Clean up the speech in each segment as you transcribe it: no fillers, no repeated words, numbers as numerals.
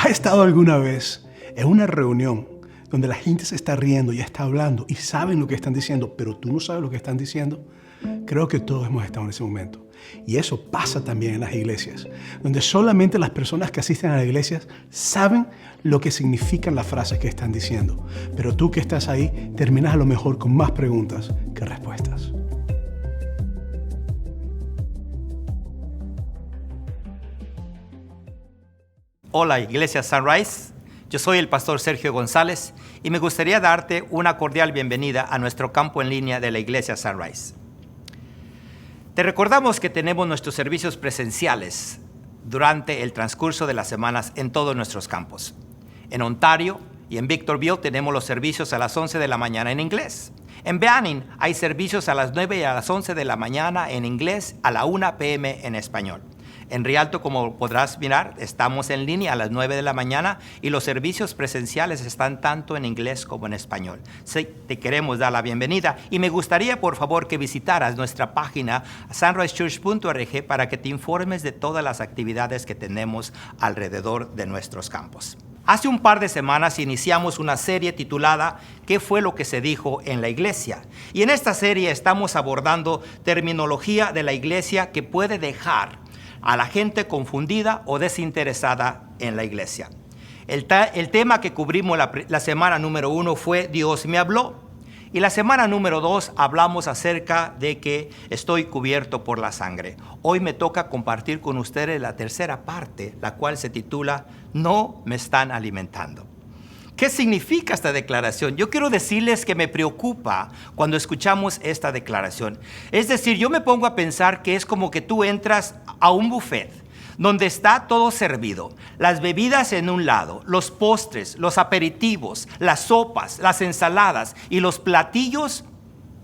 ¿Has estado alguna vez en una reunión donde la gente se está riendo y está hablando y saben lo que están diciendo, pero tú no sabes lo que están diciendo? Creo que todos hemos estado en ese momento. Y eso pasa también en las iglesias, donde solamente las personas que asisten a las iglesias saben lo que significan las frases que están diciendo. Pero tú que estás ahí, terminas a lo mejor con más preguntas que respuestas. Hola, Iglesia Sunrise. Yo soy el pastor Sergio González y me gustaría darte una cordial bienvenida a nuestro campo en línea de la Iglesia Sunrise. Te recordamos que tenemos nuestros servicios presenciales durante el transcurso de las semanas en todos nuestros campos. En Ontario y en Victorville tenemos los servicios a las 11 de la mañana en inglés. En Banning hay servicios a las 9 y a las 11 de la mañana en inglés, a la 1 p.m. en español. En Rialto, como podrás mirar, estamos en línea a las 9 de la mañana y los servicios presenciales están tanto en inglés como en español. Sí, te queremos dar la bienvenida y me gustaría, por favor, que visitaras nuestra página sunrisechurch.org para que te informes de todas las actividades que tenemos alrededor de nuestros campos. Hace un par de semanas iniciamos una serie titulada ¿Qué fue lo que se dijo en la iglesia? Y en esta serie estamos abordando terminología de la iglesia que puede dejar a la gente confundida o desinteresada en la iglesia. El tema que cubrimos la semana número 1 fue Dios me habló. Y la semana número 2 hablamos acerca de que estoy cubierto por la sangre. Hoy me toca compartir con ustedes la tercera parte, la cual se titula No me están alimentando. ¿Qué significa esta declaración? Yo quiero decirles que me preocupa cuando escuchamos esta declaración. Es decir, yo me pongo a pensar que es como que tú entras a un buffet donde está todo servido, las bebidas en un lado, los postres, los aperitivos, las sopas, las ensaladas y los platillos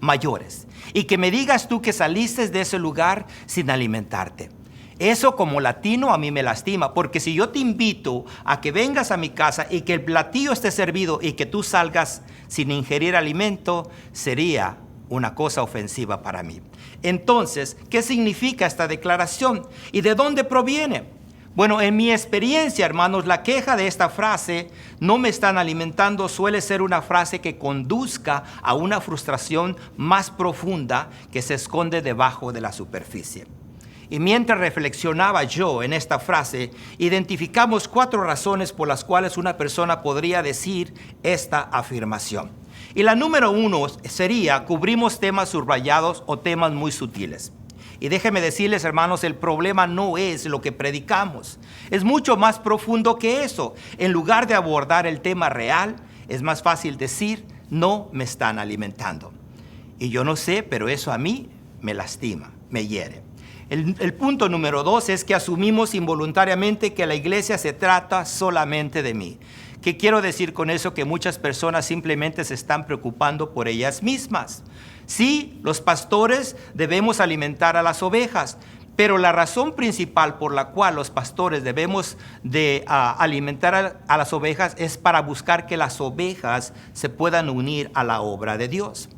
mayores. Y que me digas tú que saliste de ese lugar sin alimentarte. Eso como latino a mí me lastima, porque si yo te invito a que vengas a mi casa y que el platillo esté servido y que tú salgas sin ingerir alimento, sería una cosa ofensiva para mí. Entonces, ¿qué significa esta declaración? ¿Y de dónde proviene? Bueno, en mi experiencia, hermanos, la queja de esta frase, no me están alimentando, suele ser una frase que conduzca a una frustración más profunda que se esconde debajo de la superficie. Y mientras reflexionaba yo en esta frase, identificamos 4 razones por las cuales una persona podría decir esta afirmación. Y la número 1 sería, cubrimos temas subrayados o temas muy sutiles. Y déjenme decirles, hermanos, el problema no es lo que predicamos. Es mucho más profundo que eso. En lugar de abordar el tema real, es más fácil decir, no me están alimentando. Y yo no sé, pero eso a mí me lastima, me hiere. El punto número 2 es que asumimos involuntariamente que la iglesia se trata solamente de mí. ¿Qué quiero decir con eso? Que muchas personas simplemente se están preocupando por ellas mismas. Sí, los pastores debemos alimentar a las ovejas, pero la razón principal por la cual los pastores debemos de alimentar a las ovejas es para buscar que las ovejas se puedan unir a la obra de Dios.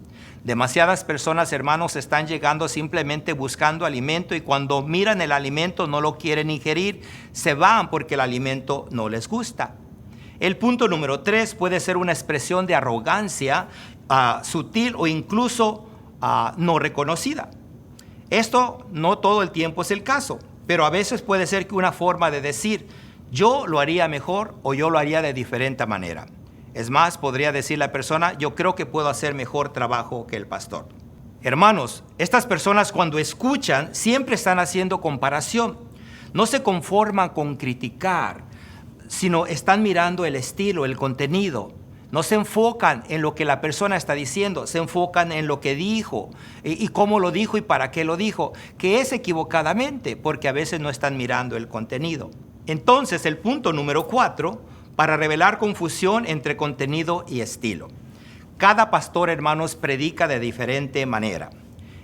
Demasiadas personas, hermanos, están llegando simplemente buscando alimento y cuando miran el alimento no lo quieren ingerir, se van porque el alimento no les gusta. El punto número 3 puede ser una expresión de arrogancia sutil o incluso no reconocida. Esto no todo el tiempo es el caso, pero a veces puede ser que una forma de decir yo lo haría mejor o yo lo haría de diferente manera. Es más, podría decir la persona, yo creo que puedo hacer mejor trabajo que el pastor. Hermanos, estas personas cuando escuchan siempre están haciendo comparación. No se conforman con criticar, sino están mirando el estilo, el contenido. No se enfocan en lo que la persona está diciendo, se enfocan en lo que dijo y cómo lo dijo y para qué lo dijo, que es equivocadamente, porque a veces no están mirando el contenido. Entonces, el punto número 4, para revelar confusión entre contenido y estilo. Cada pastor, hermanos, predica de diferente manera.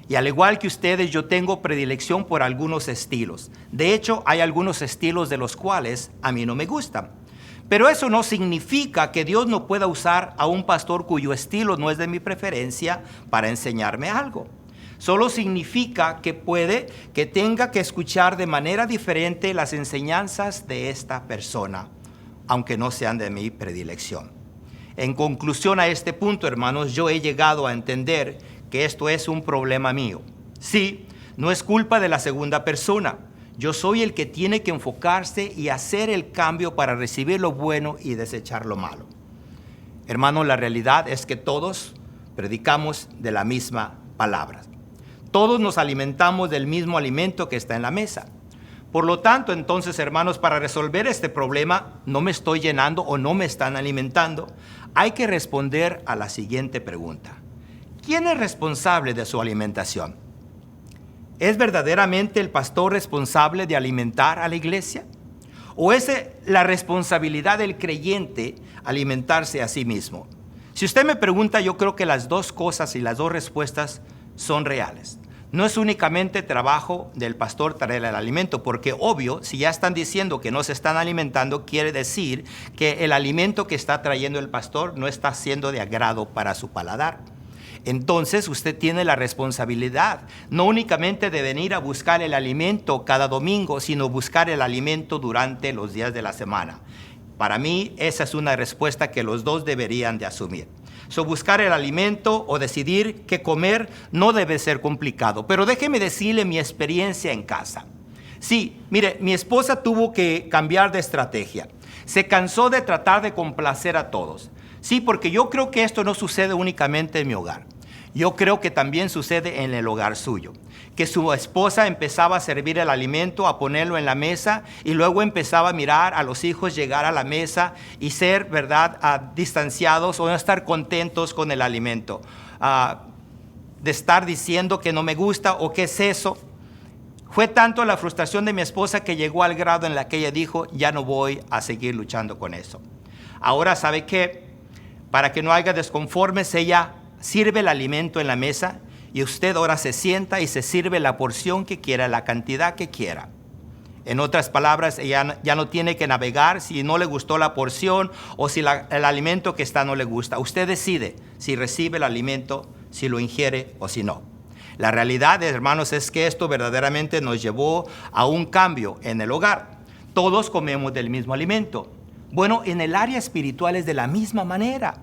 Y al igual que ustedes, yo tengo predilección por algunos estilos. De hecho, hay algunos estilos de los cuales a mí no me gustan. Pero eso no significa que Dios no pueda usar a un pastor cuyo estilo no es de mi preferencia para enseñarme algo. Solo significa que puede que tenga que escuchar de manera diferente las enseñanzas de esta persona. aunque no sean de mi predilección. En conclusión a este punto, hermanos, yo he llegado a entender que esto es un problema mío. Sí, no es culpa de la segunda persona. Yo soy el que tiene que enfocarse y hacer el cambio para recibir lo bueno y desechar lo malo. Hermanos, la realidad es que todos predicamos de la misma palabra. Todos nos alimentamos del mismo alimento que está en la mesa. Por lo tanto, entonces, hermanos, para resolver este problema, no me estoy llenando o no me están alimentando, hay que responder a la siguiente pregunta. ¿Quién es responsable de su alimentación? ¿Es verdaderamente el pastor responsable de alimentar a la iglesia? ¿O es la responsabilidad del creyente alimentarse a sí mismo? Si usted me pregunta, yo creo que las dos cosas y las dos respuestas son reales. No es únicamente trabajo del pastor traer el alimento, porque obvio, si ya están diciendo que no se están alimentando, quiere decir que el alimento que está trayendo el pastor no está siendo de agrado para su paladar. Entonces usted tiene la responsabilidad, no únicamente de venir a buscar el alimento cada domingo, sino buscar el alimento durante los días de la semana. Para mí, esa es una respuesta que los dos deberían de asumir. Buscar el alimento o decidir qué comer no debe ser complicado. Pero déjeme decirle mi experiencia en casa. Sí, mire, mi esposa tuvo que cambiar de estrategia. Se cansó de tratar de complacer a todos. Sí, porque yo creo que esto no sucede únicamente en mi hogar. Yo creo que también sucede en el hogar suyo. Que su esposa empezaba a servir el alimento, a ponerlo en la mesa, y luego empezaba a mirar a los hijos llegar a la mesa y ser, ¿verdad?, distanciados o no estar contentos con el alimento. De estar diciendo que no me gusta o qué es eso. Fue tanto la frustración de mi esposa que llegó al grado en la que ella dijo, ya no voy a seguir luchando con eso. Ahora, ¿sabe qué? Para que no haya desconformes, ella sirve el alimento en la mesa y usted ahora se sienta y se sirve la porción que quiera, la cantidad que quiera. En otras palabras, ella ya no tiene que navegar si no le gustó la porción o si el alimento que está no le gusta. Usted decide si recibe el alimento, si lo ingiere o si no. La realidad, hermanos, es que esto verdaderamente nos llevó a un cambio en el hogar. Todos comemos del mismo alimento. Bueno, en el área espiritual es de la misma manera.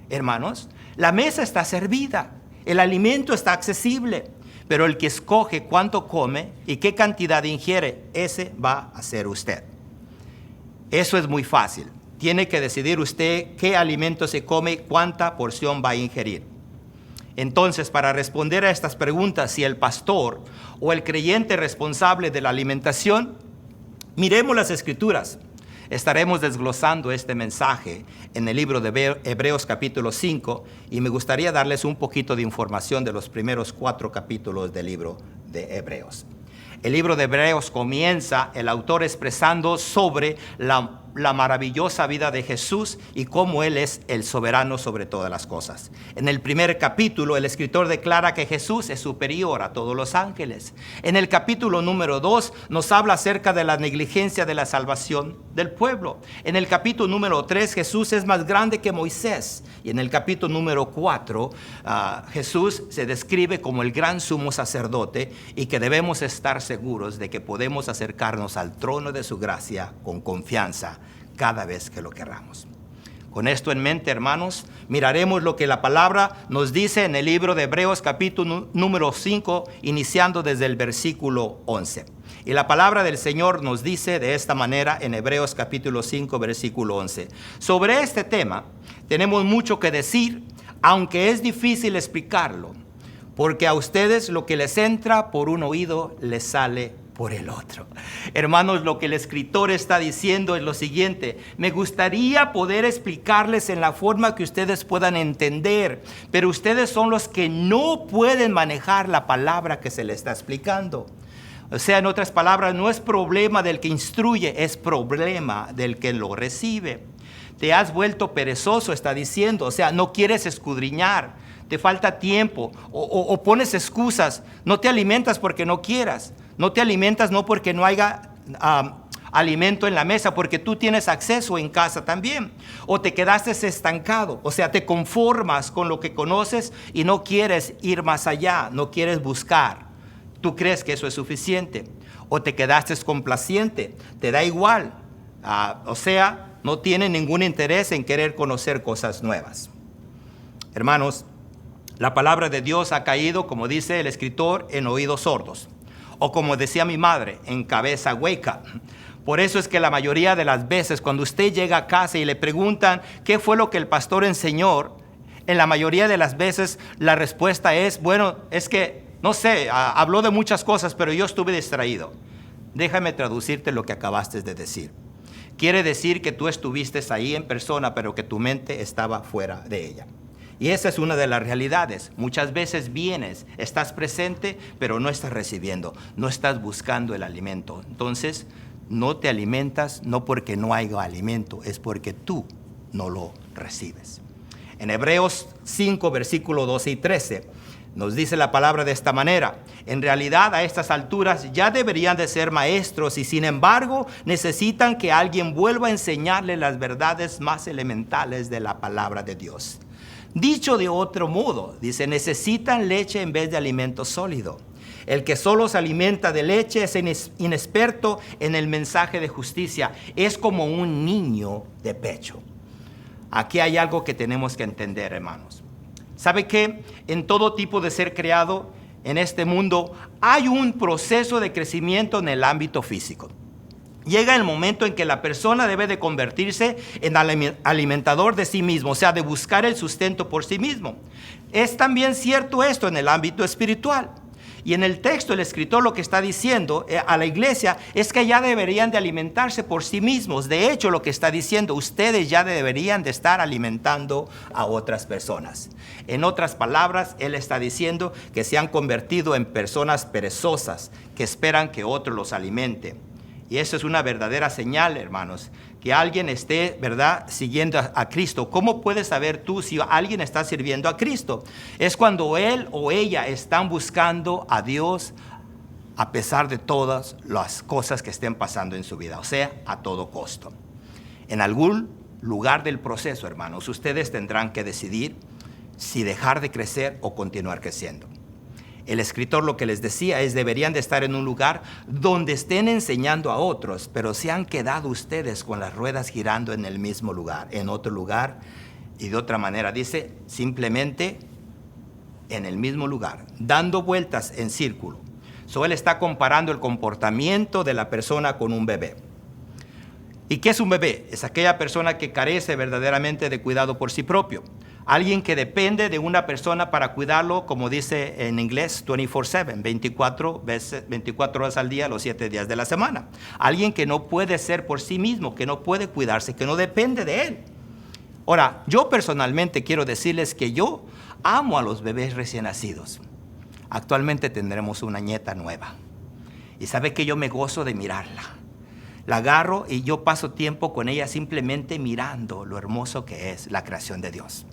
Hermanos, la mesa está servida, el alimento está accesible, pero el que escoge cuánto come y qué cantidad ingiere, ese va a ser usted. Eso es muy fácil. Tiene que decidir usted qué alimento se come y cuánta porción va a ingerir. Entonces, para responder a estas preguntas, si el pastor o el creyente responsable de la alimentación, miremos las Escrituras. Estaremos desglosando este mensaje en el libro de Hebreos capítulo 5 y me gustaría darles un poquito de información de los primeros 4 capítulos del libro de Hebreos. El libro de Hebreos comienza el autor expresando sobre la maravillosa vida de Jesús y cómo Él es el soberano sobre todas las cosas. En el primer capítulo, el escritor declara que Jesús es superior a todos los ángeles. En el capítulo número 2, nos habla acerca de la negligencia de la salvación del pueblo. En el capítulo número 3, Jesús es más grande que Moisés. Y en el capítulo número 4, Jesús se describe como el gran sumo sacerdote y que debemos estar seguros de que podemos acercarnos al trono de su gracia con confianza cada vez que lo querramos. Con esto en mente, hermanos, miraremos lo que la palabra nos dice en el libro de Hebreos capítulo número 5, iniciando desde el versículo 11. Y la palabra del Señor nos dice de esta manera en Hebreos capítulo 5, versículo 11. Sobre este tema tenemos mucho que decir, aunque es difícil explicarlo, porque a ustedes lo que les entra por un oído les sale por el otro. Hermanos, lo que el escritor está diciendo es lo siguiente: me gustaría poder explicarles en la forma que ustedes puedan entender, pero ustedes son los que no pueden manejar la palabra que se les está explicando. O sea, en otras palabras, no es problema del que instruye, es problema del que lo recibe. Te has vuelto perezoso, está diciendo, o sea, no quieres escudriñar, te falta tiempo o pones excusas, no te alimentas porque no quieras. No te alimentas no porque no haya alimento en la mesa, porque tú tienes acceso en casa también. O te quedaste estancado, o sea, te conformas con lo que conoces y no quieres ir más allá, no quieres buscar. Tú crees que eso es suficiente. O te quedaste complaciente, te da igual. O sea, no tienen ningún interés en querer conocer cosas nuevas. Hermanos, la palabra de Dios ha caído, como dice el escritor, en oídos sordos. O como decía mi madre, en cabeza hueca. Por eso es que la mayoría de las veces cuando usted llega a casa y le preguntan qué fue lo que el pastor enseñó, en la mayoría de las veces la respuesta es, bueno, es que, no sé, habló de muchas cosas, pero yo estuve distraído. Déjame traducirte lo que acabaste de decir. Quiere decir que tú estuviste ahí en persona, pero que tu mente estaba fuera de ella. Y esa es una de las realidades. Muchas veces vienes, estás presente, pero no estás recibiendo, no estás buscando el alimento. Entonces, no te alimentas no porque no haya alimento, es porque tú no lo recibes. En Hebreos 5, versículos 12 y 13, nos dice la palabra de esta manera: en realidad a estas alturas ya deberían de ser maestros y sin embargo necesitan que alguien vuelva a enseñarles las verdades más elementales de la palabra de Dios. Dicho de otro modo, dice, necesitan leche en vez de alimento sólido. El que solo se alimenta de leche es inexperto en el mensaje de justicia. Es como un niño de pecho. Aquí hay algo que tenemos que entender, hermanos. ¿Sabe qué? En todo tipo de ser creado en este mundo hay un proceso de crecimiento en el ámbito físico. Llega el momento en que la persona debe de convertirse en alimentador de sí mismo, o sea, de buscar el sustento por sí mismo. Es también cierto esto en el ámbito espiritual. Y en el texto el escritor lo que está diciendo a la iglesia es que ya deberían de alimentarse por sí mismos. De hecho, lo que está diciendo, ustedes ya deberían de estar alimentando a otras personas. En otras palabras, él está diciendo que se han convertido en personas perezosas que esperan que otro los alimente. Y eso es una verdadera señal, hermanos, que alguien esté, ¿verdad?, siguiendo a Cristo. ¿Cómo puedes saber tú si alguien está sirviendo a Cristo? Es cuando él o ella están buscando a Dios a pesar de todas las cosas que estén pasando en su vida, o sea, a todo costo. En algún lugar del proceso, hermanos, ustedes tendrán que decidir si dejar de crecer o continuar creciendo. El escritor lo que les decía es deberían de estar en un lugar donde estén enseñando a otros, pero se han quedado ustedes con las ruedas girando en el mismo lugar, en otro lugar, y de otra manera dice simplemente en el mismo lugar, dando vueltas en círculo. Él está comparando el comportamiento de la persona con un bebé. ¿Y qué es un bebé? Es aquella persona que carece verdaderamente de cuidado por sí propio. Alguien que depende de una persona para cuidarlo, como dice en inglés, 24/7, 24 horas al día, los 7 días de la semana. Alguien que no puede ser por sí mismo, que no puede cuidarse, que no depende de él. Ahora, yo personalmente quiero decirles que yo amo a los bebés recién nacidos. Actualmente tendremos una nieta nueva. Y sabe que yo me gozo de mirarla. La agarro y yo paso tiempo con ella simplemente mirando lo hermoso que es la creación de Dios.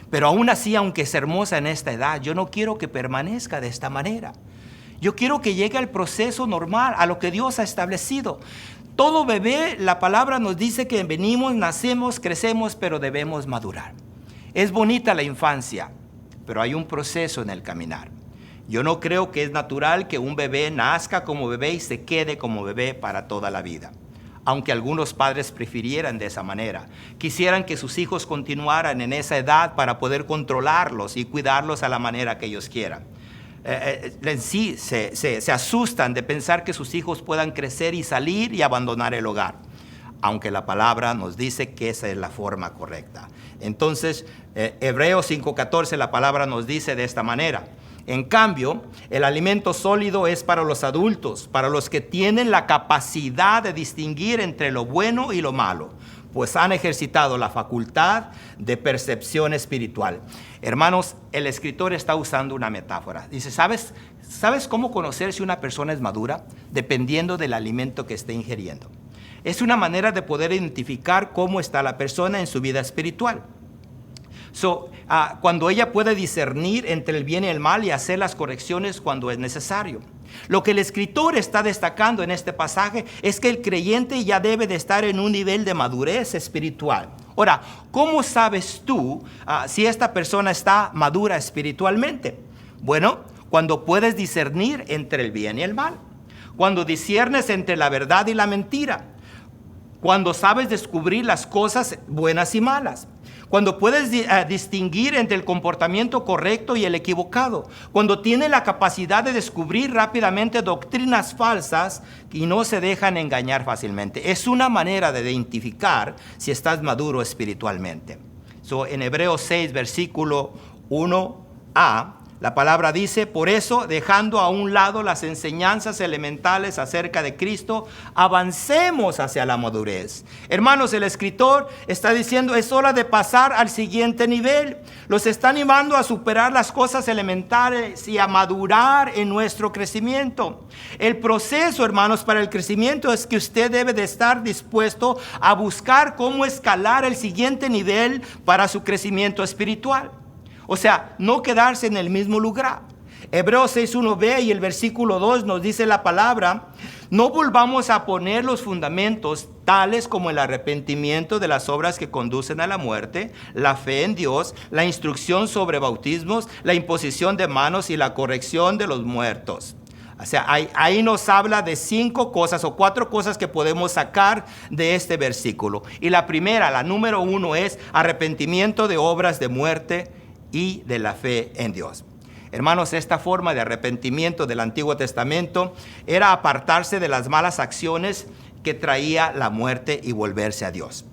Pero aún así, aunque es hermosa en esta edad, yo no quiero que permanezca de esta manera. Yo quiero que llegue al proceso normal, a lo que Dios ha establecido. Todo bebé, la palabra nos dice que venimos, nacemos, crecemos, pero debemos madurar. Es bonita la infancia, pero hay un proceso en el caminar. Yo no creo que es natural que un bebé nazca como bebé y se quede como bebé para toda la vida. Aunque algunos padres prefirieran de esa manera, quisieran que sus hijos continuaran en esa edad para poder controlarlos y cuidarlos a la manera que ellos quieran. En sí se asustan de pensar que sus hijos puedan crecer y salir y abandonar el hogar, aunque la palabra nos dice que esa es la forma correcta. Entonces, Hebreos 5:14, la palabra nos dice de esta manera: en cambio, el alimento sólido es para los adultos, para los que tienen la capacidad de distinguir entre lo bueno y lo malo, pues han ejercitado la facultad de percepción espiritual. Hermanos, el escritor está usando una metáfora. Dice, ¿sabes cómo conocer si una persona es madura? Dependiendo del alimento que esté ingiriendo. Es una manera de poder identificar cómo está la persona en su vida espiritual. Cuando ella puede discernir entre el bien y el mal y hacer las correcciones cuando es necesario. Lo que el escritor está destacando en este pasaje es que el creyente ya debe de estar en un nivel de madurez espiritual. Ahora, ¿cómo sabes tú si esta persona está madura espiritualmente? Bueno, cuando puedes discernir entre el bien y el mal. Cuando disciernes entre la verdad y la mentira. cuando sabes descubrir las cosas buenas y malas, cuando puedes distinguir entre el comportamiento correcto y el equivocado, cuando tienes la capacidad de descubrir rápidamente doctrinas falsas y no se dejan engañar fácilmente. Es una manera de identificar si estás maduro espiritualmente. En Hebreos 6, versículo 1a, la palabra dice: por eso, dejando a un lado las enseñanzas elementales acerca de Cristo, avancemos hacia la madurez. Hermanos, el escritor está diciendo: es hora de pasar al siguiente nivel. Los está animando a superar las cosas elementales y a madurar en nuestro crecimiento. El proceso, hermanos, para el crecimiento es que usted debe de estar dispuesto a buscar cómo escalar el siguiente nivel para su crecimiento espiritual. O sea, no quedarse en el mismo lugar. Hebreos 6:1b y el versículo 2 nos dice la palabra: no volvamos a poner los fundamentos tales como el arrepentimiento de las obras que conducen a la muerte, la fe en Dios, la instrucción sobre bautismos, la imposición de manos y la corrección de los muertos. O sea, ahí nos habla de 5 cosas o 4 cosas que podemos sacar de este versículo. Y la primera, la número 1, es arrepentimiento de obras de muerte y de la fe en Dios. Hermanos, esta forma de arrepentimiento del Antiguo Testamento era apartarse de las malas acciones que traía la muerte y volverse a Dios.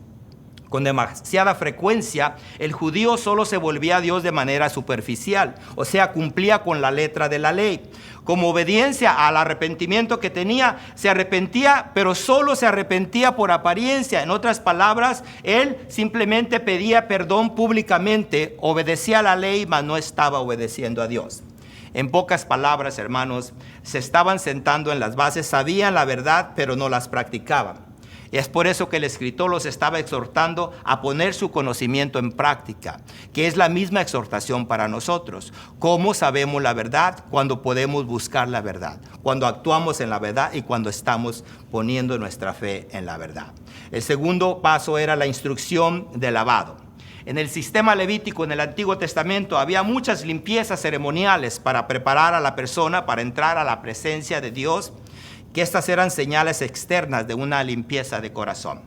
Con demasiada frecuencia, el judío solo se volvía a Dios de manera superficial, o sea, cumplía con la letra de la ley. Como obediencia al arrepentimiento que tenía, se arrepentía, pero solo se arrepentía por apariencia. En otras palabras, él simplemente pedía perdón públicamente, obedecía a la ley, mas no estaba obedeciendo a Dios. En pocas palabras, hermanos, se estaban sentando en las bases, sabían la verdad, pero no las practicaban. Y es por eso que el escritor los estaba exhortando a poner su conocimiento en práctica, que es la misma exhortación para nosotros. ¿Cómo sabemos la verdad? Cuando podemos buscar la verdad, cuando actuamos en la verdad y cuando estamos poniendo nuestra fe en la verdad. El segundo paso era la instrucción de lavado. En el sistema levítico en el Antiguo Testamento había muchas limpiezas ceremoniales para preparar a la persona para entrar a la presencia de Dios, que estas eran señales externas de una limpieza de corazón.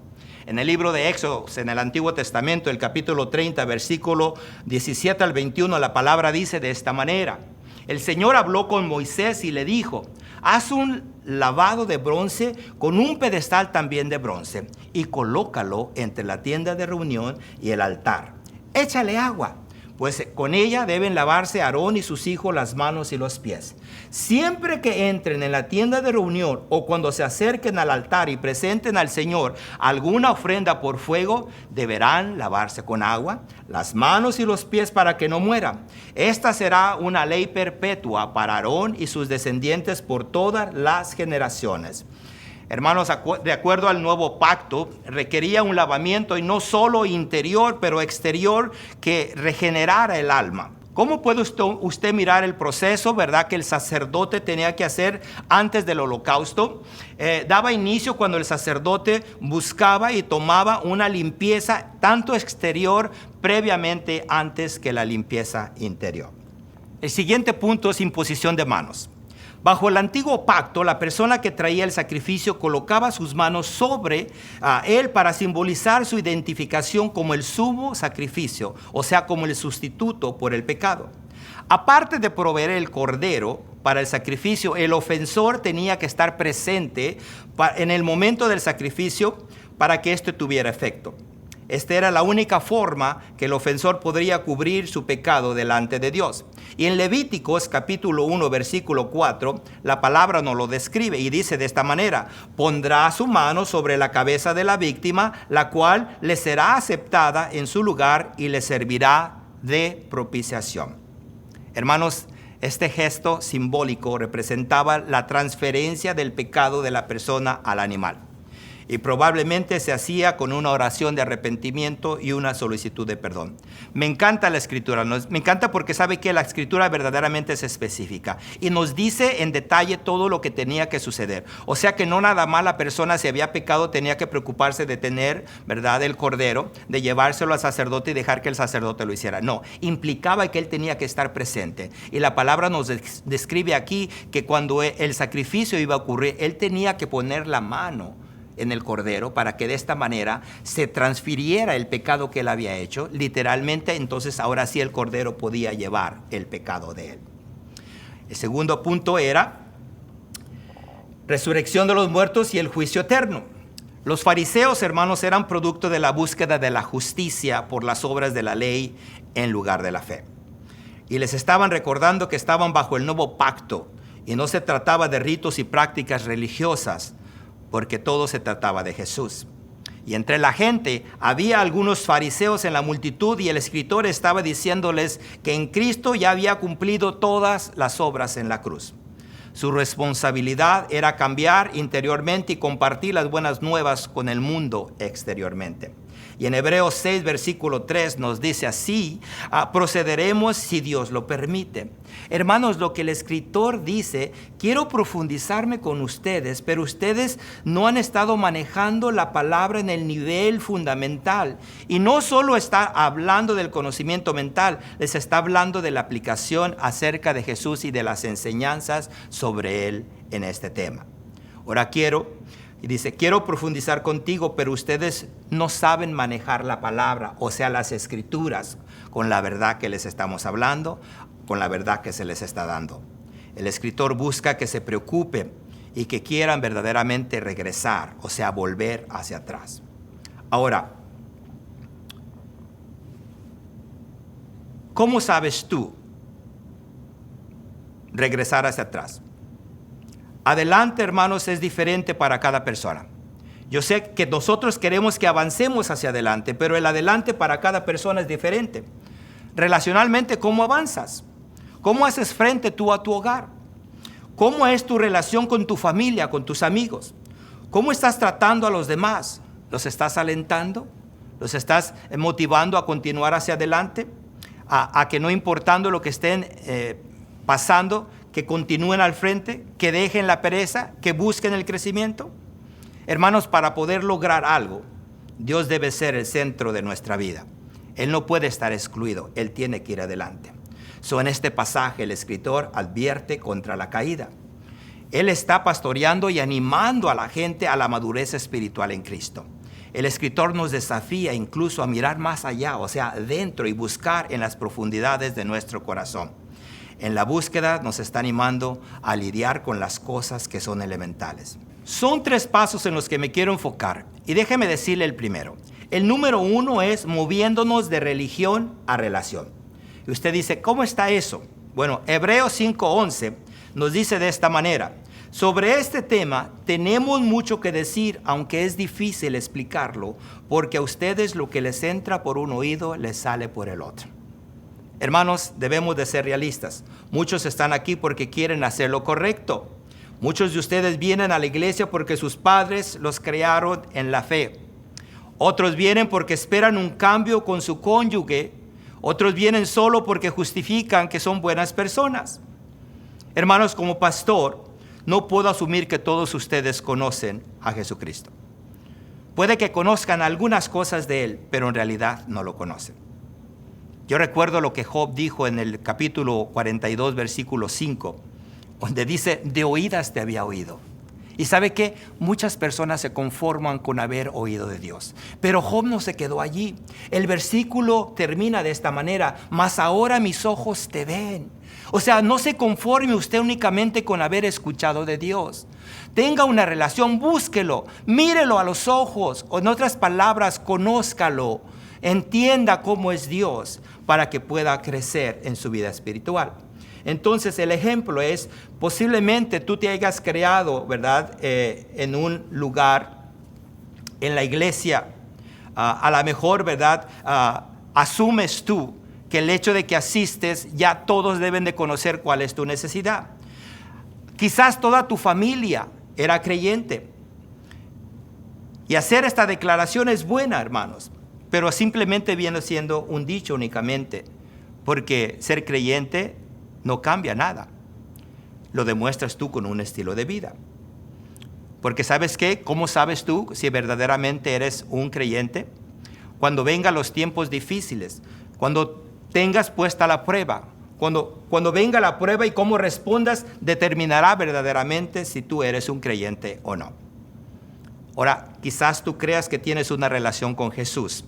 En el libro de Éxodo, en el Antiguo Testamento, el capítulo 30, versículo 17 al 21, la palabra dice de esta manera: el Señor habló con Moisés y le dijo: haz un lavado de bronce con un pedestal también de bronce y colócalo entre la tienda de reunión y el altar. Échale agua, pues con ella deben lavarse Aarón y sus hijos las manos y los pies. Siempre que entren en la tienda de reunión o cuando se acerquen al altar y presenten al Señor alguna ofrenda por fuego, deberán lavarse con agua las manos y los pies para que no mueran. Esta será una ley perpetua para Aarón y sus descendientes por todas las generaciones. Hermanos, de acuerdo al nuevo pacto, requería un lavamiento y no solo interior, pero exterior, que regenerara el alma. ¿Cómo puede usted mirar el proceso, verdad, que el sacerdote tenía que hacer antes del holocausto? Daba inicio cuando el sacerdote buscaba y tomaba una limpieza tanto exterior previamente antes que la limpieza interior. El siguiente punto es imposición de manos. Bajo el antiguo pacto, la persona que traía el sacrificio colocaba sus manos sobre él para simbolizar su identificación como el sumo sacrificio, o sea, como el sustituto por el pecado. Aparte de proveer el cordero para el sacrificio, el ofensor tenía que estar presente en el momento del sacrificio para que éste tuviera efecto. Esta era la única forma que el ofensor podría cubrir su pecado delante de Dios. Y en Levíticos capítulo 1 versículo 4, la palabra nos lo describe y dice de esta manera: pondrá su mano sobre la cabeza de la víctima, la cual le será aceptada en su lugar y le servirá de propiciación. Hermanos, este gesto simbólico representaba la transferencia del pecado de la persona al animal. Y probablemente se hacía con una oración de arrepentimiento y una solicitud de perdón. Me encanta la escritura, me encanta porque sabe que la escritura verdaderamente es específica y nos dice en detalle todo lo que tenía que suceder. O sea que no nada más la persona, si había pecado, tenía que preocuparse de tener, ¿verdad?, el cordero, de llevárselo al sacerdote y dejar que el sacerdote lo hiciera. No, implicaba que él tenía que estar presente. Y la palabra nos describe aquí que cuando el sacrificio iba a ocurrir, él tenía que poner la mano en el cordero para que de esta manera se transfiriera el pecado que él había hecho. Literalmente, entonces ahora sí el cordero podía llevar el pecado de él. El segundo punto era resurrección de los muertos y el juicio eterno. Los fariseos, hermanos, eran producto de la búsqueda de la justicia por las obras de la ley en lugar de la fe. Y les estaban recordando que estaban bajo el nuevo pacto y no se trataba de ritos y prácticas religiosas, porque todo se trataba de Jesús. Y entre la gente había algunos fariseos en la multitud y el escritor estaba diciéndoles que en Cristo ya había cumplido todas las obras en la cruz. Su responsabilidad era cambiar interiormente y compartir las buenas nuevas con el mundo exteriormente. Y en Hebreos 6, versículo 3 nos dice así: procederemos si Dios lo permite. Hermanos, lo que el escritor dice, quiero profundizarme con ustedes, pero ustedes no han estado manejando la palabra en el nivel fundamental. Y no solo está hablando del conocimiento mental, les está hablando de la aplicación acerca de Jesús y de las enseñanzas sobre él en este tema. Ahora quiero profundizar contigo, pero ustedes no saben manejar la palabra, o sea, las escrituras, con la verdad que les estamos hablando, con la verdad que se les está dando. El escritor busca que se preocupen y que quieran verdaderamente regresar, o sea, volver hacia atrás. Ahora, ¿cómo sabes tú regresar hacia atrás? Adelante, hermanos, es diferente para cada persona. Yo sé que nosotros queremos que avancemos hacia adelante, pero el adelante para cada persona es diferente. Relacionalmente, ¿cómo avanzas? ¿Cómo haces frente tú a tu hogar? ¿Cómo es tu relación con tu familia, con tus amigos? ¿Cómo estás tratando a los demás? ¿Los estás alentando? ¿Los estás motivando a continuar hacia adelante? A que no importando lo que estén pasando, que continúen al frente, que dejen la pereza, que busquen el crecimiento. Hermanos, para poder lograr algo, Dios debe ser el centro de nuestra vida. Él no puede estar excluido, Él tiene que ir adelante. En este pasaje el escritor advierte contra la caída. Él está pastoreando y animando a la gente a la madurez espiritual en Cristo. El escritor nos desafía incluso a mirar más allá, o sea, dentro, y buscar en las profundidades de nuestro corazón. En la búsqueda nos está animando a lidiar con las cosas que son elementales. Son 3 pasos en los que me quiero enfocar, y déjeme decirle el primero. El número 1 es moviéndonos de religión a relación. Y usted dice, ¿cómo está eso? Bueno, Hebreos 5:11 nos dice de esta manera: sobre este tema tenemos mucho que decir, aunque es difícil explicarlo, porque a ustedes lo que les entra por un oído les sale por el otro. Hermanos, debemos de ser realistas. Muchos están aquí porque quieren hacer lo correcto. Muchos de ustedes vienen a la iglesia porque sus padres los criaron en la fe. Otros vienen porque esperan un cambio con su cónyuge. Otros vienen solo porque justifican que son buenas personas. Hermanos, como pastor, no puedo asumir que todos ustedes conocen a Jesucristo. Puede que conozcan algunas cosas de Él, pero en realidad no lo conocen. Yo recuerdo lo que Job dijo en el capítulo 42, versículo 5, donde dice, de oídas te había oído. Y ¿sabe qué? Muchas personas se conforman con haber oído de Dios. Pero Job no se quedó allí. El versículo termina de esta manera: mas ahora mis ojos te ven. O sea, no se conforme usted únicamente con haber escuchado de Dios. Tenga una relación, búsquelo, mírelo a los ojos. O en otras palabras, conózcalo. Entienda cómo es Dios para que pueda crecer en su vida espiritual. Entonces el ejemplo es, posiblemente tú te hayas creado, ¿verdad? En un lugar, en la iglesia, a lo mejor, ¿verdad? Asumes tú que el hecho de que asistes, ya todos deben de conocer cuál es tu necesidad. Quizás toda tu familia era creyente. Y hacer esta declaración es buena, hermanos, pero simplemente viene siendo un dicho únicamente, porque ser creyente no cambia nada. Lo demuestras tú con un estilo de vida. Porque ¿sabes qué? ¿Cómo sabes tú si verdaderamente eres un creyente? Cuando vengan los tiempos difíciles, cuando tengas puesta la prueba, cuando venga la prueba y cómo respondas, determinará verdaderamente si tú eres un creyente o no. Ahora, quizás tú creas que tienes una relación con Jesús,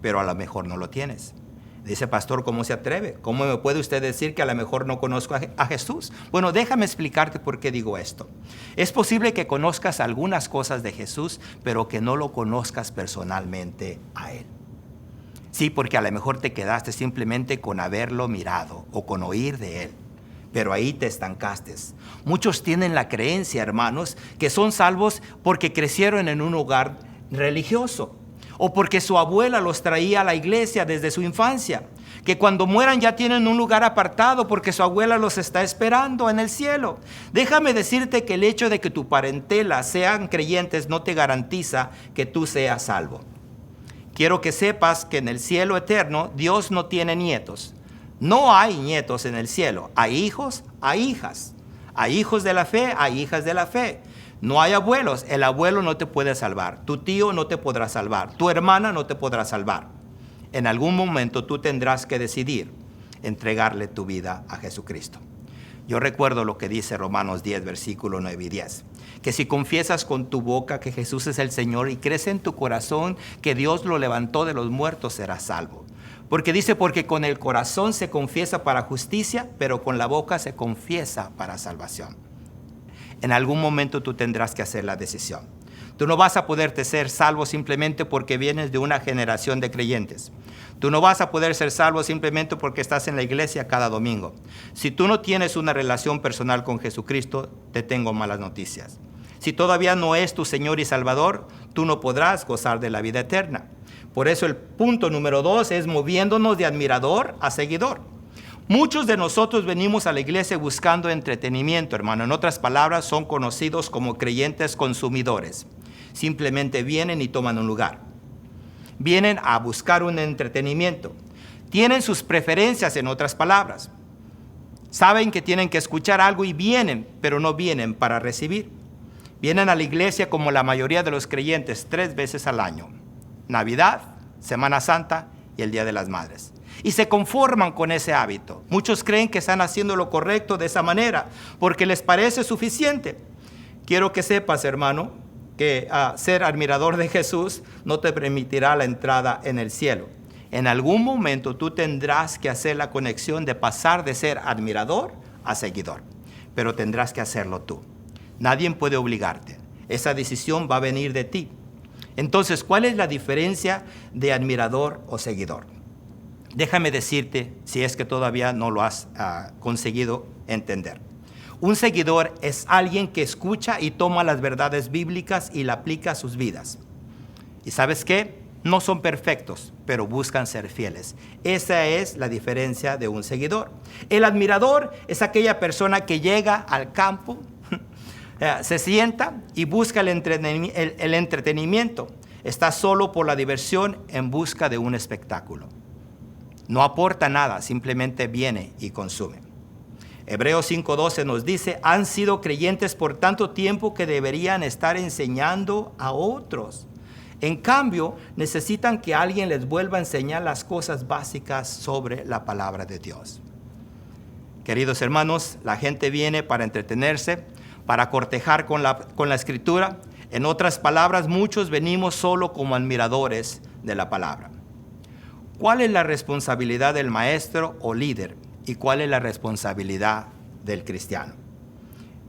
pero a lo mejor no lo tienes. Dice, pastor, ¿cómo se atreve? ¿Cómo me puede usted decir que a lo mejor no conozco a Jesús? Bueno, déjame explicarte por qué digo esto. Es posible que conozcas algunas cosas de Jesús, pero que no lo conozcas personalmente a Él. Sí, porque a lo mejor te quedaste simplemente con haberlo mirado o con oír de Él, pero ahí te estancaste. Muchos tienen la creencia, hermanos, que son salvos porque crecieron en un hogar religioso, o porque su abuela los traía a la iglesia desde su infancia, que cuando mueran ya tienen un lugar apartado porque su abuela los está esperando en el cielo. Déjame decirte que el hecho de que tu parentela sean creyentes no te garantiza que tú seas salvo. Quiero que sepas que en el cielo eterno Dios no tiene nietos. No hay nietos en el cielo. Hay hijos, hay hijas. Hay hijos de la fe, hay hijas de la fe. No hay abuelos. El abuelo no te puede salvar. Tu tío no te podrá salvar. Tu hermana no te podrá salvar. En algún momento tú tendrás que decidir entregarle tu vida a Jesucristo. Yo recuerdo lo que dice Romanos 10, versículo 9 y 10. Que si confiesas con tu boca que Jesús es el Señor y crees en tu corazón que Dios lo levantó de los muertos, serás salvo. Porque dice, porque con el corazón se confiesa para justicia, pero con la boca se confiesa para salvación. En algún momento tú tendrás que hacer la decisión. Tú no vas a poderte ser salvo simplemente porque vienes de una generación de creyentes. Tú no vas a poder ser salvo simplemente porque estás en la iglesia cada domingo. Si tú no tienes una relación personal con Jesucristo, te tengo malas noticias. Si todavía no es tu Señor y Salvador, tú no podrás gozar de la vida eterna. Por eso el punto número 2 es moviéndonos de admirador a seguidor. Muchos de nosotros venimos a la iglesia buscando entretenimiento, hermano. En otras palabras, son conocidos como creyentes consumidores. Simplemente vienen y toman un lugar. Vienen a buscar un entretenimiento. Tienen sus preferencias, en otras palabras. Saben que tienen que escuchar algo y vienen, pero no vienen para recibir. Vienen a la iglesia como la mayoría de los creyentes 3 veces al año. Navidad, Semana Santa y el Día de las Madres. Y se conforman con ese hábito. Muchos creen que están haciendo lo correcto de esa manera porque les parece suficiente. Quiero que sepas, hermano, que ser admirador de Jesús no te permitirá la entrada en el cielo. En algún momento tú tendrás que hacer la conexión de pasar de ser admirador a seguidor, pero tendrás que hacerlo tú. Nadie puede obligarte. Esa decisión va a venir de ti. Entonces, ¿cuál es la diferencia de admirador o seguidor? Déjame decirte, si es que todavía no lo has conseguido entender. Un seguidor es alguien que escucha y toma las verdades bíblicas y la aplica a sus vidas. ¿Y sabes qué? No son perfectos, pero buscan ser fieles. Esa es la diferencia de un seguidor. El admirador es aquella persona que llega al campo, se sienta y busca el entretenimiento. Está solo por la diversión en busca de un espectáculo. No aporta nada, simplemente viene y consume. Hebreos 5:12 nos dice, han sido creyentes por tanto tiempo que deberían estar enseñando a otros. En cambio, necesitan que alguien les vuelva a enseñar las cosas básicas sobre la palabra de Dios. Queridos hermanos, la gente viene para entretenerse, para cortejar con la escritura. En otras palabras, muchos venimos solo como admiradores de la palabra. ¿Cuál es la responsabilidad del maestro o líder? ¿Y cuál es la responsabilidad del cristiano?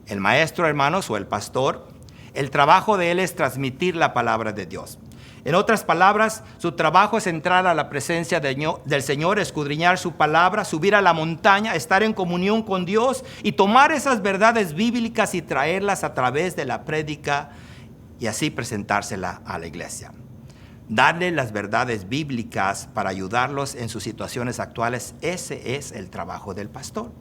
El maestro, hermanos, o el pastor, el trabajo de él es transmitir la palabra de Dios. En otras palabras, su trabajo es entrar a la presencia del Señor, escudriñar su palabra, subir a la montaña, estar en comunión con Dios y tomar esas verdades bíblicas y traerlas a través de la prédica y así presentársela a la iglesia. Darle las verdades bíblicas para ayudarlos en sus situaciones actuales, ese es el trabajo del pastor.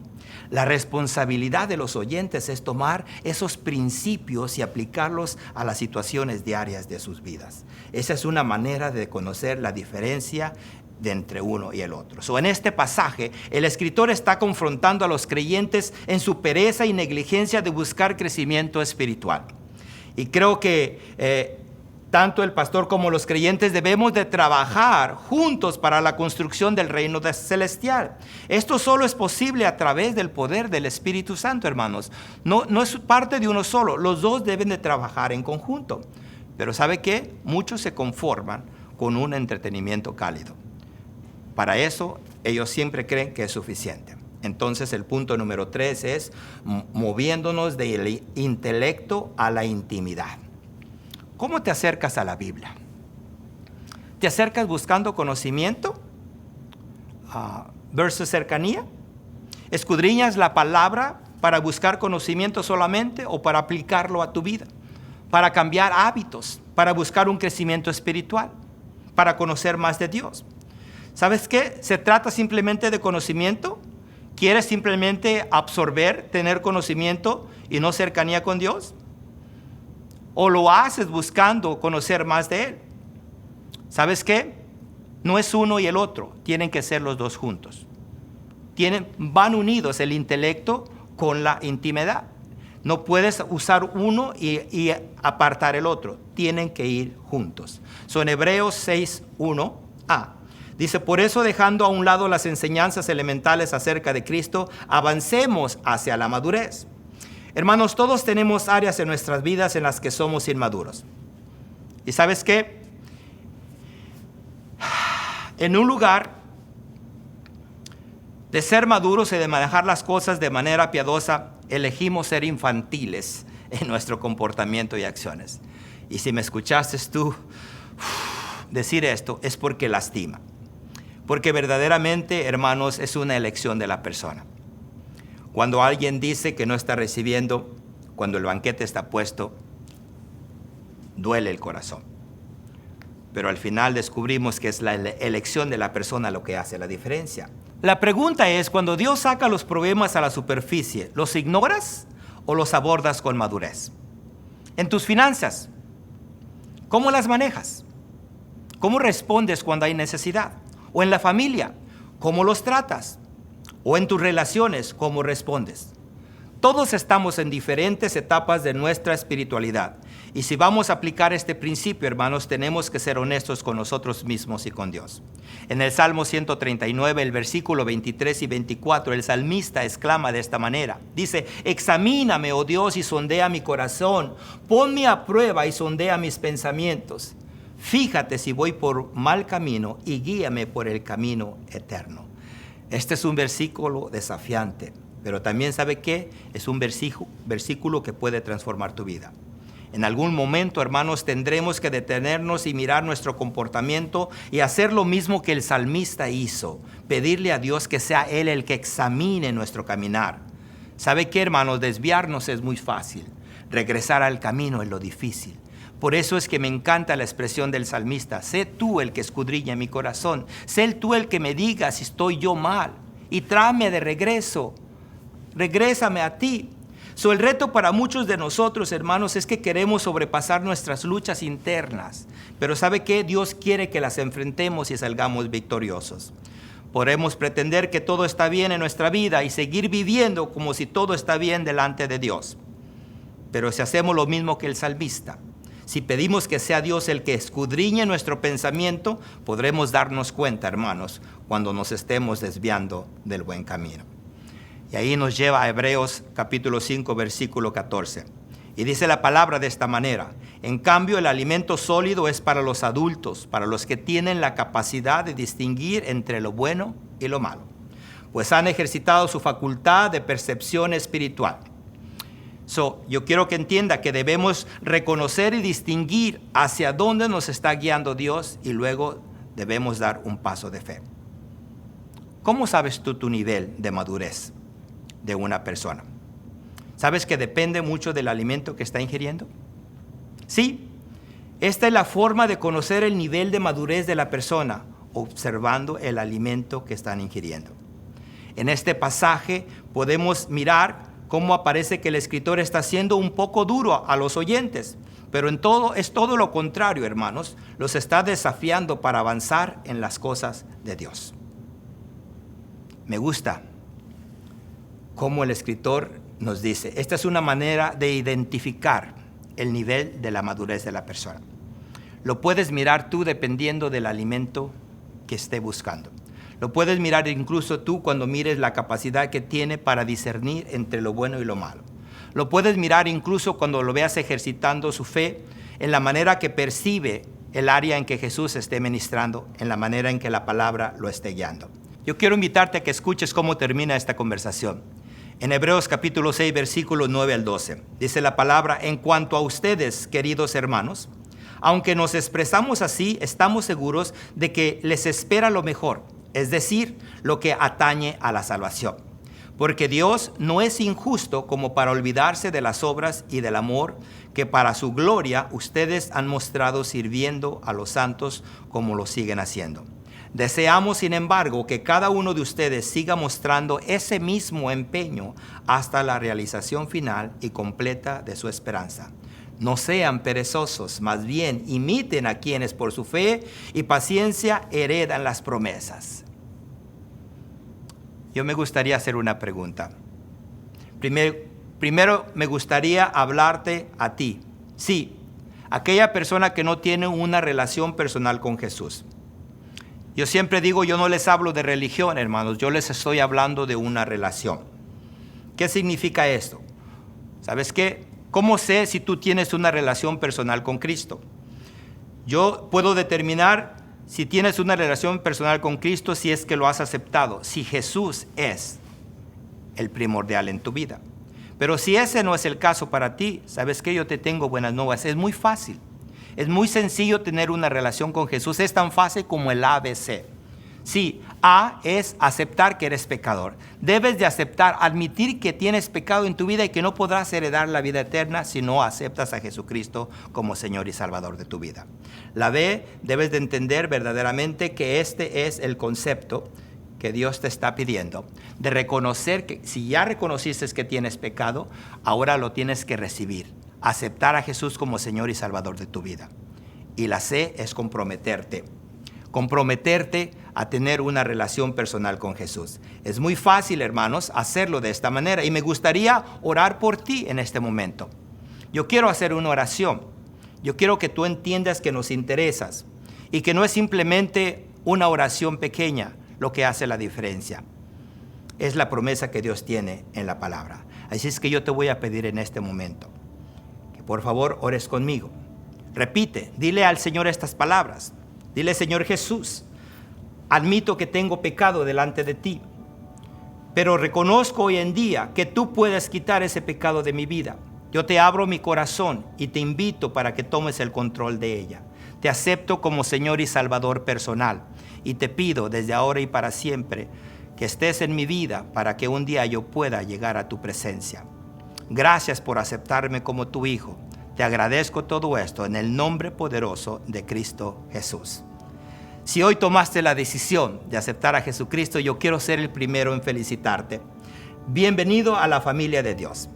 La responsabilidad de los oyentes es tomar esos principios y aplicarlos a las situaciones diarias de sus vidas. Esa es una manera de conocer la diferencia de entre uno y el otro. En este pasaje, el escritor está confrontando a los creyentes en su pereza y negligencia de buscar crecimiento espiritual. Y creo que tanto el pastor como los creyentes debemos de trabajar juntos para la construcción del reino celestial. Esto solo es posible a través del poder del Espíritu Santo, hermanos. No es parte de uno solo. Los dos deben de trabajar en conjunto. Pero ¿sabe qué? Muchos se conforman con un entretenimiento cálido. Para eso, ellos siempre creen que es suficiente. Entonces, el punto número 3 es moviéndonos del intelecto a la intimidad. ¿Cómo te acercas a la Biblia? ¿Te acercas buscando conocimiento versus cercanía? ¿Escudriñas la palabra para buscar conocimiento solamente o para aplicarlo a tu vida? Para cambiar hábitos, para buscar un crecimiento espiritual, para conocer más de Dios. ¿Sabes qué? ¿Se trata simplemente de conocimiento? ¿Quieres simplemente absorber, tener conocimiento y no cercanía con Dios? ¿O lo haces buscando conocer más de Él? ¿Sabes qué? No es uno y el otro, tienen que ser los dos juntos. Van unidos el intelecto con la intimidad. No puedes usar uno y apartar el otro, tienen que ir juntos. En Hebreos 6:1a. Dice, por eso dejando a un lado las enseñanzas elementales acerca de Cristo, avancemos hacia la madurez. Hermanos, todos tenemos áreas en nuestras vidas en las que somos inmaduros. ¿Y sabes qué? En un lugar de ser maduros y de manejar las cosas de manera piadosa, elegimos ser infantiles en nuestro comportamiento y acciones. Y si me escuchaste tú decir esto, es porque lastima. Porque verdaderamente, hermanos, es una elección de la persona. Cuando alguien dice que no está recibiendo, cuando el banquete está puesto, duele el corazón. Pero al final descubrimos que es la elección de la persona lo que hace la diferencia. La pregunta es, cuando Dios saca los problemas a la superficie, ¿los ignoras o los abordas con madurez? En tus finanzas, ¿cómo las manejas? ¿Cómo respondes cuando hay necesidad? O en la familia, ¿cómo los tratas? O en tus relaciones, ¿cómo respondes? Todos estamos en diferentes etapas de nuestra espiritualidad. Y si vamos a aplicar este principio, hermanos, tenemos que ser honestos con nosotros mismos y con Dios. En el Salmo 139, el versículo 23 y 24, el salmista exclama de esta manera. Dice, examíname, oh Dios, y sondea mi corazón. Ponme a prueba y sondea mis pensamientos. Fíjate si voy por mal camino y guíame por el camino eterno. Este es un versículo desafiante, pero también ¿sabe qué? Es un versículo que puede transformar tu vida. En algún momento, hermanos, tendremos que detenernos y mirar nuestro comportamiento y hacer lo mismo que el salmista hizo. Pedirle a Dios que sea Él el que examine nuestro caminar. ¿Sabe qué, hermanos? Desviarnos es muy fácil. Regresar al camino es lo difícil. Por eso es que me encanta la expresión del salmista. Sé tú el que escudriña mi corazón. Sé tú el que me diga si estoy yo mal. Y tráeme de regreso. Regrésame a ti. El reto para muchos de nosotros, hermanos, es que queremos sobrepasar nuestras luchas internas. Pero ¿sabe qué? Dios quiere que las enfrentemos y salgamos victoriosos. Podemos pretender que todo está bien en nuestra vida y seguir viviendo como si todo está bien delante de Dios. Pero si hacemos lo mismo que el salmista, si pedimos que sea Dios el que escudriñe nuestro pensamiento, podremos darnos cuenta, hermanos, cuando nos estemos desviando del buen camino. Y ahí nos lleva a Hebreos capítulo 5, versículo 14. Y dice la palabra de esta manera: en cambio, el alimento sólido es para los adultos, para los que tienen la capacidad de distinguir entre lo bueno y lo malo, pues han ejercitado su facultad de percepción espiritual. Yo quiero que entienda que debemos reconocer y distinguir hacia dónde nos está guiando Dios y luego debemos dar un paso de fe. ¿Cómo sabes tú tu nivel de madurez de una persona? ¿Sabes que depende mucho del alimento que está ingiriendo? Sí, esta es la forma de conocer el nivel de madurez de la persona, observando el alimento que están ingiriendo. En este pasaje podemos mirar cómo aparece que el escritor está siendo un poco duro a los oyentes, pero es todo lo contrario, hermanos. Los está desafiando para avanzar en las cosas de Dios. Me gusta cómo el escritor nos dice, esta es una manera de identificar el nivel de la madurez de la persona. Lo puedes mirar tú dependiendo del alimento que esté buscando. Lo puedes mirar incluso tú cuando mires la capacidad que tiene para discernir entre lo bueno y lo malo. Lo puedes mirar incluso cuando lo veas ejercitando su fe en la manera que percibe el área en que Jesús esté ministrando, en la manera en que la palabra lo esté guiando. Yo quiero invitarte a que escuches cómo termina esta conversación. En Hebreos capítulo 6, versículos 9 al 12, dice la palabra: en cuanto a ustedes, queridos hermanos, aunque nos expresamos así, estamos seguros de que les espera lo mejor, es decir, lo que atañe a la salvación. Porque Dios no es injusto como para olvidarse de las obras y del amor que para su gloria ustedes han mostrado sirviendo a los santos como lo siguen haciendo. Deseamos, sin embargo, que cada uno de ustedes siga mostrando ese mismo empeño hasta la realización final y completa de su esperanza. No sean perezosos, más bien imiten a quienes por su fe y paciencia heredan las promesas. Yo me gustaría hacer una pregunta. Primero me gustaría hablarte a ti. Sí, aquella persona que no tiene una relación personal con Jesús. Yo siempre digo, yo no les hablo de religión, hermanos, yo les estoy hablando de una relación. ¿Qué significa esto? ¿Sabes qué? ¿Cómo sé si tú tienes una relación personal con Cristo? Yo puedo determinar si tienes una relación personal con Cristo si es que lo has aceptado, si Jesús es el primordial en tu vida. Pero si ese no es el caso para ti, ¿sabes qué? Yo te tengo buenas nuevas. Es muy fácil. Es muy sencillo tener una relación con Jesús. Es tan fácil como el ABC. Sí, A es aceptar que eres pecador. Debes de aceptar, admitir que tienes pecado en tu vida y que no podrás heredar la vida eterna si no aceptas a Jesucristo como Señor y Salvador de tu vida. La B, debes de entender verdaderamente que este es el concepto que Dios te está pidiendo, de reconocer que si ya reconociste que tienes pecado, ahora lo tienes que recibir. Aceptar a Jesús como Señor y Salvador de tu vida. Y la C es comprometerte a tener una relación personal con Jesús. Es muy fácil, hermanos, hacerlo de esta manera y me gustaría orar por ti en este momento. Yo quiero hacer una oración. Yo quiero que tú entiendas que nos interesas y que no es simplemente una oración pequeña lo que hace la diferencia. Es la promesa que Dios tiene en la palabra. Así es que yo te voy a pedir en este momento por favor, ores conmigo. Repite, dile al Señor estas palabras. Dile: Señor Jesús, admito que tengo pecado delante de ti, pero reconozco hoy en día que tú puedes quitar ese pecado de mi vida. Yo te abro mi corazón y te invito para que tomes el control de ella. Te acepto como Señor y Salvador personal y te pido desde ahora y para siempre que estés en mi vida para que un día yo pueda llegar a tu presencia. Gracias por aceptarme como tu hijo. Te agradezco todo esto en el nombre poderoso de Cristo Jesús. Si hoy tomaste la decisión de aceptar a Jesucristo, yo quiero ser el primero en felicitarte. Bienvenido a la familia de Dios.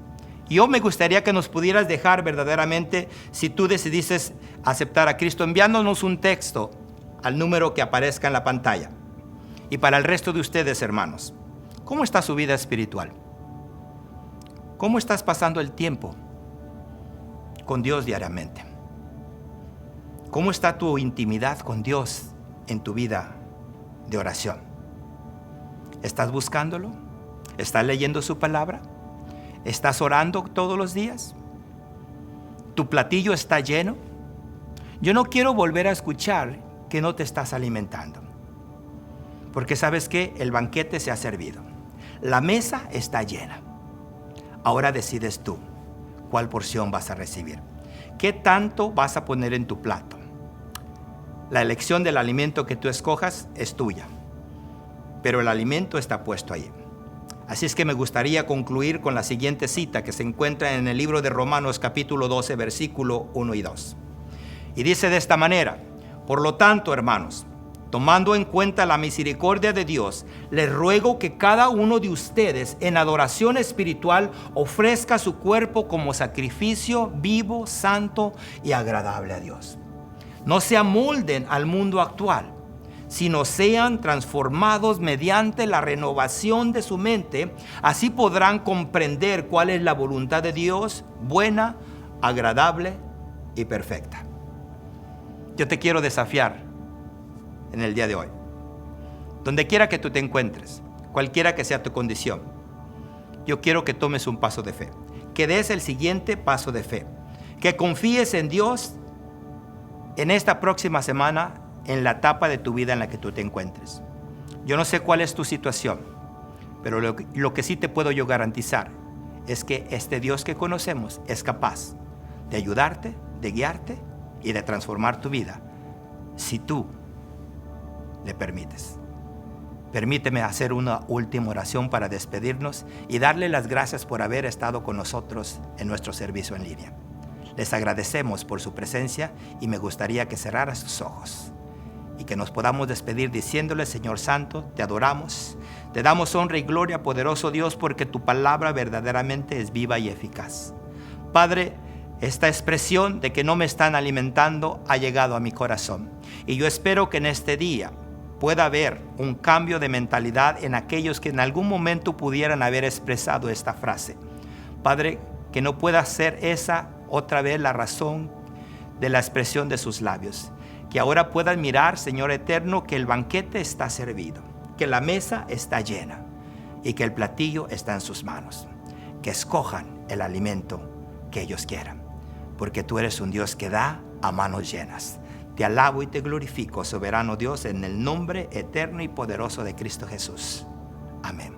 Yo me gustaría que nos pudieras dejar verdaderamente, si tú decidiste aceptar a Cristo, enviándonos un texto al número que aparezca en la pantalla. Y para el resto de ustedes, hermanos, ¿cómo está su vida espiritual? ¿Cómo estás pasando el tiempo con Dios diariamente? ¿Cómo está tu intimidad con Dios en tu vida de oración? ¿Estás buscándolo? ¿Estás leyendo su palabra? ¿Estás orando todos los días? ¿Tu platillo está lleno? Yo no quiero volver a escuchar que no te estás alimentando. Porque sabes que el banquete se ha servido. La mesa está llena. Ahora decides tú cuál porción vas a recibir. ¿Qué tanto vas a poner en tu plato? La elección del alimento que tú escojas es tuya, pero el alimento está puesto ahí. Así es que me gustaría concluir con la siguiente cita que se encuentra en el libro de Romanos capítulo 12, versículo 1 y 2. Y dice de esta manera: por lo tanto, hermanos, tomando en cuenta la misericordia de Dios, les ruego que cada uno de ustedes en adoración espiritual ofrezca su cuerpo como sacrificio vivo, santo y agradable a Dios. No se amolden al mundo actual, sino sean transformados mediante la renovación de su mente. Así podrán comprender cuál es la voluntad de Dios, buena, agradable y perfecta. Yo te quiero desafiar en el día de hoy. Donde quiera que tú te encuentres, cualquiera que sea tu condición, yo quiero que tomes un paso de fe, que des el siguiente paso de fe, que confíes en Dios en esta próxima semana en la etapa de tu vida en la que tú te encuentres. Yo no sé cuál es tu situación, pero lo que sí te puedo yo garantizar es que este Dios que conocemos es capaz de ayudarte, de guiarte y de transformar tu vida si tú le permites. Permíteme hacer una última oración para despedirnos y darle las gracias por haber estado con nosotros en nuestro servicio en línea. Les agradecemos por su presencia y me gustaría que cerraras sus ojos y que nos podamos despedir diciéndole: Señor Santo, te adoramos, te damos honra y gloria, poderoso Dios, porque tu palabra verdaderamente es viva y eficaz. Padre, esta expresión de que no me están alimentando ha llegado a mi corazón y yo espero que en este día pueda haber un cambio de mentalidad en aquellos que en algún momento pudieran haber expresado esta frase. Padre, que no pueda ser esa otra vez la razón de la expresión de sus labios. Que ahora puedan mirar, Señor eterno, que el banquete está servido, que la mesa está llena y que el platillo está en sus manos. Que escojan el alimento que ellos quieran, porque tú eres un Dios que da a manos llenas. Te alabo y te glorifico, soberano Dios, en el nombre eterno y poderoso de Cristo Jesús. Amén.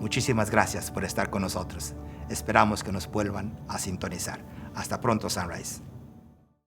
Muchísimas gracias por estar con nosotros. Esperamos que nos vuelvan a sintonizar. Hasta pronto, Sunrise.